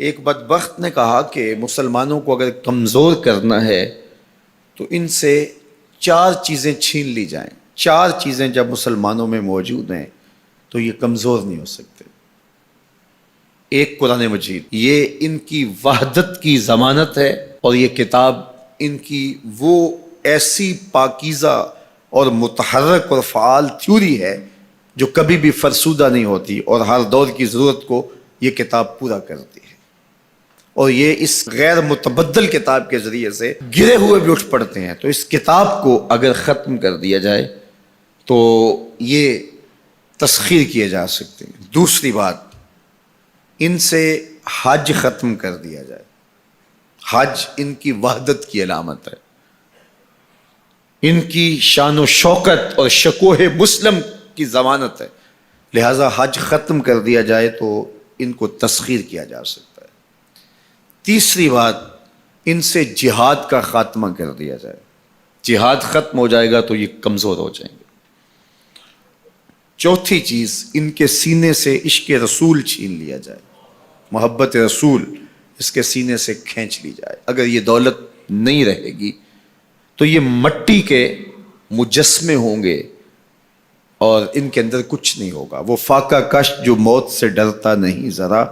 ایک بدبخت نے کہا کہ مسلمانوں کو اگر کمزور کرنا ہے تو ان سے 4 چیزیں چھین لی جائیں. 4 چیزیں جب مسلمانوں میں موجود ہیں تو یہ کمزور نہیں ہو سکتے. ایک قرآن مجید، یہ ان کی وحدت کی ضمانت ہے، اور یہ کتاب ان کی وہ ایسی پاکیزہ اور متحرک اور فعال تھیوری ہے جو کبھی بھی فرسودہ نہیں ہوتی اور ہر دور کی ضرورت کو یہ کتاب پورا کرتی ہے. اور یہ اس غیر متبدل کتاب کے ذریعے سے گرے ہوئے بھی اٹھ پڑتے ہیں. تو اس کتاب کو اگر ختم کر دیا جائے تو یہ تسخیر کیے جا سکتے ہیں. دوسری بات، ان سے حج ختم کر دیا جائے. حج ان کی وحدت کی علامت ہے، ان کی شان و شوکت اور شکوہ مسلم کی ضمانت ہے. لہذا حج ختم کر دیا جائے تو ان کو تسخیر کیا جا سکتا ہے. تیسری بات، ان سے جہاد کا خاتمہ کر دیا جائے. جہاد ختم ہو جائے گا تو یہ کمزور ہو جائیں گے. چوتھی چیز، ان کے سینے سے عشق رسول چھین لیا جائے. محبت رسول اس کے سینے سے کھینچ لی جائے. اگر یہ دولت نہیں رہے گی تو یہ مٹی کے مجسمے ہوں گے اور ان کے اندر کچھ نہیں ہوگا. وہ فاقہ کش جو موت سے ڈرتا نہیں ذرا،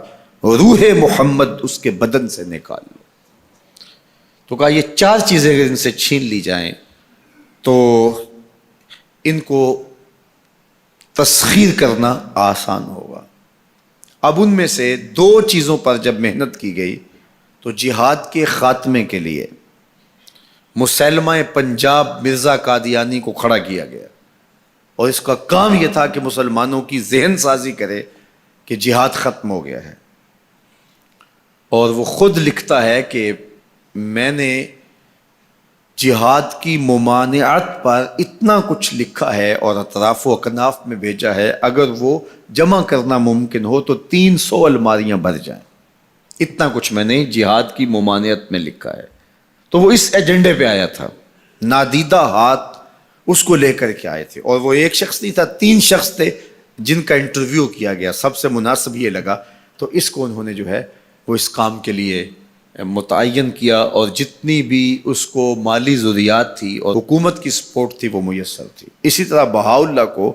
روح محمد اس کے بدن سے نکال لو. تو کہا یہ 4 چیزیں اگر ان سے چھین لی جائیں تو ان کو تسخیر کرنا آسان ہوگا. اب ان میں سے 2 چیزوں پر جب محنت کی گئی تو جہاد کے خاتمے کے لیے مسلمہ پنجاب مرزا قادیانی کو کھڑا کیا گیا، اور اس کا کام یہ تھا کہ مسلمانوں کی ذہن سازی کرے کہ جہاد ختم ہو گیا ہے. اور وہ خود لکھتا ہے کہ میں نے جہاد کی ممانعت پر اتنا کچھ لکھا ہے اور اطراف و اکناف میں بھیجا ہے، اگر وہ جمع کرنا ممکن ہو تو 300 الماریاں بھر جائیں. اتنا کچھ میں نے جہاد کی ممانعت میں لکھا ہے. تو وہ اس ایجنڈے پہ آیا تھا. نادیدہ ہاتھ اس کو لے کر کے آئے تھے، اور وہ ایک شخص نہیں تھا، 3 شخص تھے جن کا انٹرویو کیا گیا. سب سے مناسب یہ لگا تو اس کو انہوں نے جو ہے وہ اس کام کے لیے متعین کیا، اور جتنی بھی اس کو مالی ضروریات تھی اور حکومت کی سپورٹ تھی وہ میسر تھی. اسی طرح بہاءاللہ کو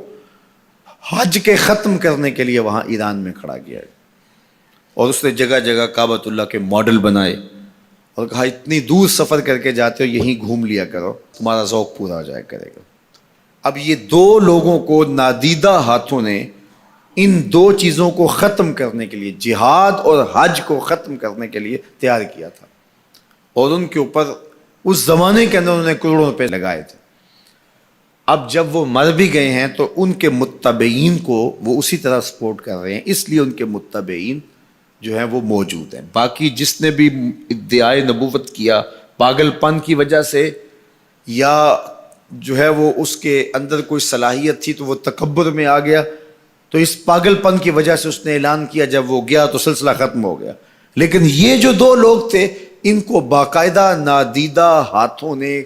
حج کے ختم کرنے کے لیے وہاں ایران میں کھڑا کیا، اور اس نے جگہ جگہ کعبۃ اللہ کے ماڈل بنائے اور کہا اتنی دور سفر کر کے جاتے ہو یہیں گھوم لیا کرو، تمہارا ذوق پورا ہو جایا کرے گا. اب یہ 2 لوگوں کو نادیدہ ہاتھوں نے ان 2 چیزوں کو ختم کرنے کے لیے، جہاد اور حج کو ختم کرنے کے لیے تیار کیا تھا، اور ان کے اوپر اس زمانے کے اندر انہوں نے کروڑوں روپے لگائے تھے. اب جب وہ مر بھی گئے ہیں تو ان کے متبعین کو وہ اسی طرح سپورٹ کر رہے ہیں، اس لیے ان کے متبعین جو ہیں وہ موجود ہیں. باقی جس نے بھی ادعائے نبوت کیا پاگل پن کی وجہ سے، یا جو ہے وہ اس کے اندر کوئی صلاحیت تھی تو وہ تکبر میں آ گیا، تو اس پاگل پن کی وجہ سے اس نے اعلان کیا، جب وہ گیا تو سلسلہ ختم ہو گیا. لیکن یہ جو 2 لوگ تھے ان کو باقاعدہ نادیدہ ہاتھوں نے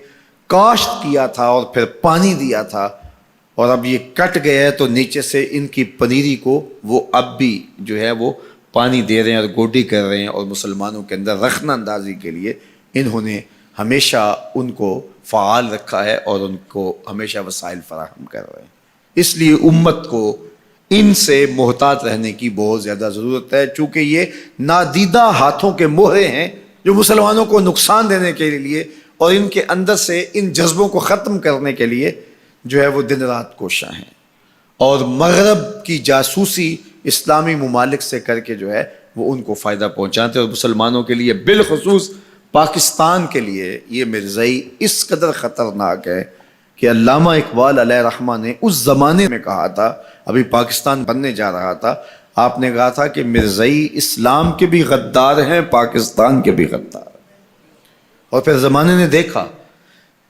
کاشت کیا تھا اور پھر پانی دیا تھا، اور اب یہ کٹ گیا ہے تو نیچے سے ان کی پنیری کو وہ اب بھی جو ہے وہ پانی دے رہے ہیں اور گوڈی کر رہے ہیں. اور مسلمانوں کے اندر رخنہ اندازی کے لیے انہوں نے ہمیشہ ان کو فعال رکھا ہے اور ان کو ہمیشہ وسائل فراہم کر رہے ہیں. اس لیے امت کو ان سے محتاط رہنے کی بہت زیادہ ضرورت ہے، چونکہ یہ نادیدہ ہاتھوں کے مہرے ہیں جو مسلمانوں کو نقصان دینے کے لیے اور ان کے اندر سے ان جذبوں کو ختم کرنے کے لیے جو ہے وہ دن رات کوشاں ہیں. اور مغرب کی جاسوسی اسلامی ممالک سے کر کے جو ہے وہ ان کو فائدہ پہنچاتے ہیں. اور مسلمانوں کے لیے بالخصوص پاکستان کے لیے یہ مرزائی اس قدر خطرناک ہے کہ علامہ اقبال علیہ رحمہ نے اس زمانے میں کہا تھا، ابھی پاکستان بننے جا رہا تھا، آپ نے کہا تھا کہ مرزائی اسلام کے بھی غدار ہیں، پاکستان کے بھی غدار ہیں. اور پھر زمانے نے دیکھا.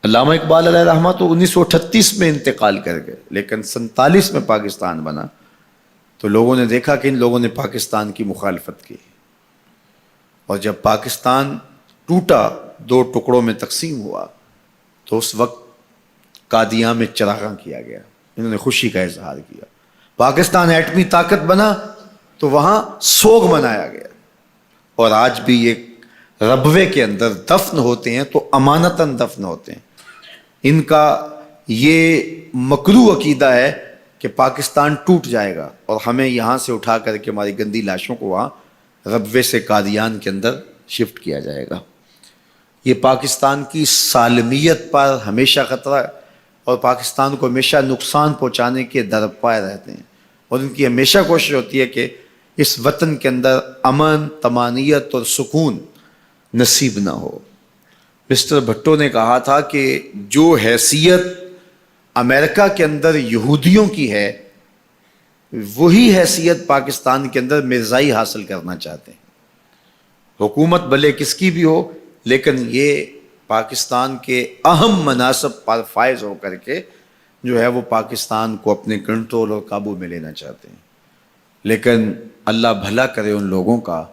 علامہ اقبال علیہ رحمہ تو 1938 میں انتقال کر گئے، لیکن 47 میں پاکستان بنا تو لوگوں نے دیکھا کہ ان لوگوں نے پاکستان کی مخالفت کی. اور جب پاکستان ٹوٹا، 2 ٹکڑوں میں تقسیم ہوا، تو اس وقت قادیاں میں چراغاں کیا گیا، انہوں نے خوشی کا اظہار کیا. پاکستان ایٹمی طاقت بنا تو وہاں سوگ منایا گیا. اور آج بھی یہ ربوے کے اندر دفن ہوتے ہیں تو امانتاً دفن ہوتے ہیں. ان کا یہ مکروہ عقیدہ ہے کہ پاکستان ٹوٹ جائے گا اور ہمیں یہاں سے اٹھا کر کے ہماری گندی لاشوں کو وہاں ربوے سے قادیان کے اندر شفٹ کیا جائے گا. یہ پاکستان کی سالمیت پر ہمیشہ خطرہ ہے اور پاکستان کو ہمیشہ نقصان پہنچانے کے درپائے رہتے ہیں، اور ان کی ہمیشہ کوشش ہوتی ہے کہ اس وطن کے اندر امن، طمانینت اور سکون نصیب نہ ہو. مسٹر بھٹو نے کہا تھا کہ جو حیثیت امریکہ کے اندر یہودیوں کی ہے وہی حیثیت پاکستان کے اندر مرزائی حاصل کرنا چاہتے ہیں. حکومت بھلے کس کی بھی ہو، لیکن یہ پاکستان کے اہم مناصب پر فائز ہو کر کے جو ہے وہ پاکستان کو اپنے کنٹرول اور قابو میں لینا چاہتے ہیں. لیکن اللہ بھلا کرے ان لوگوں کا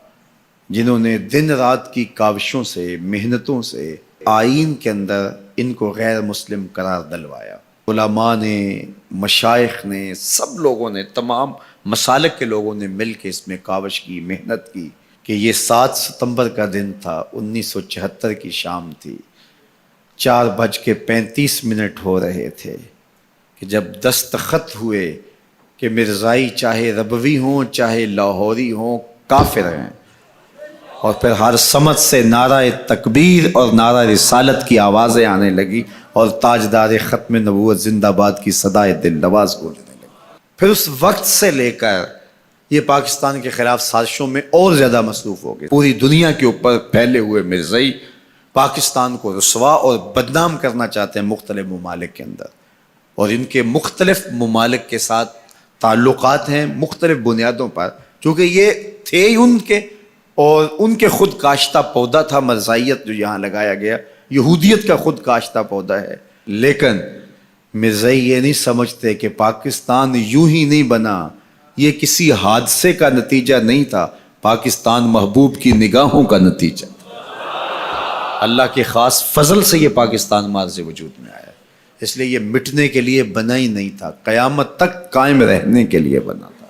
جنہوں نے دن رات کی کاوشوں سے، محنتوں سے آئین کے اندر ان کو غیر مسلم قرار دلوایا. علماء نے، مشائخ نے، سب لوگوں نے، تمام مسالک کے لوگوں نے مل کے اس میں کاوش کی، محنت کی کہ یہ 7 ستمبر کا دن تھا، 1974 کی شام تھی، 4:35 ہو رہے تھے کہ جب دستخط ہوئے کہ مرزائی چاہے ربوی ہوں چاہے لاہوری ہوں کافر ہیں، اور پھر ہر سمت سے نعرہ تکبیر اور نعرہ رسالت کی آوازیں آنے لگی اور تاجدار ختم نبوت زندہ باد کی صدائے دل نواز گونجنے لگی. پھر اس وقت سے لے کر یہ پاکستان کے خلاف سازشوں میں اور زیادہ مصروف ہو گئے. پوری دنیا کے اوپر پھیلے ہوئے مرزائی پاکستان کو رسوا اور بدنام کرنا چاہتے ہیں مختلف ممالک کے اندر، اور ان کے مختلف ممالک کے ساتھ تعلقات ہیں مختلف بنیادوں پر، چونکہ یہ تھے ان کے، اور ان کے خود کاشتہ پودا تھا مرزائیت جو یہاں لگایا گیا، یہودیت کا خود کاشتہ پودا ہے. لیکن مرزائی یہ نہیں سمجھتے کہ پاکستان یوں ہی نہیں بنا، یہ کسی حادثے کا نتیجہ نہیں تھا، پاکستان محبوب کی نگاہوں کا نتیجہ تھا. اللہ کے خاص فضل سے یہ پاکستان مارز وجود میں آیا، اس لیے یہ مٹنے کے لیے بنا ہی نہیں تھا، قیامت تک قائم رہنے کے لیے بنا تھا.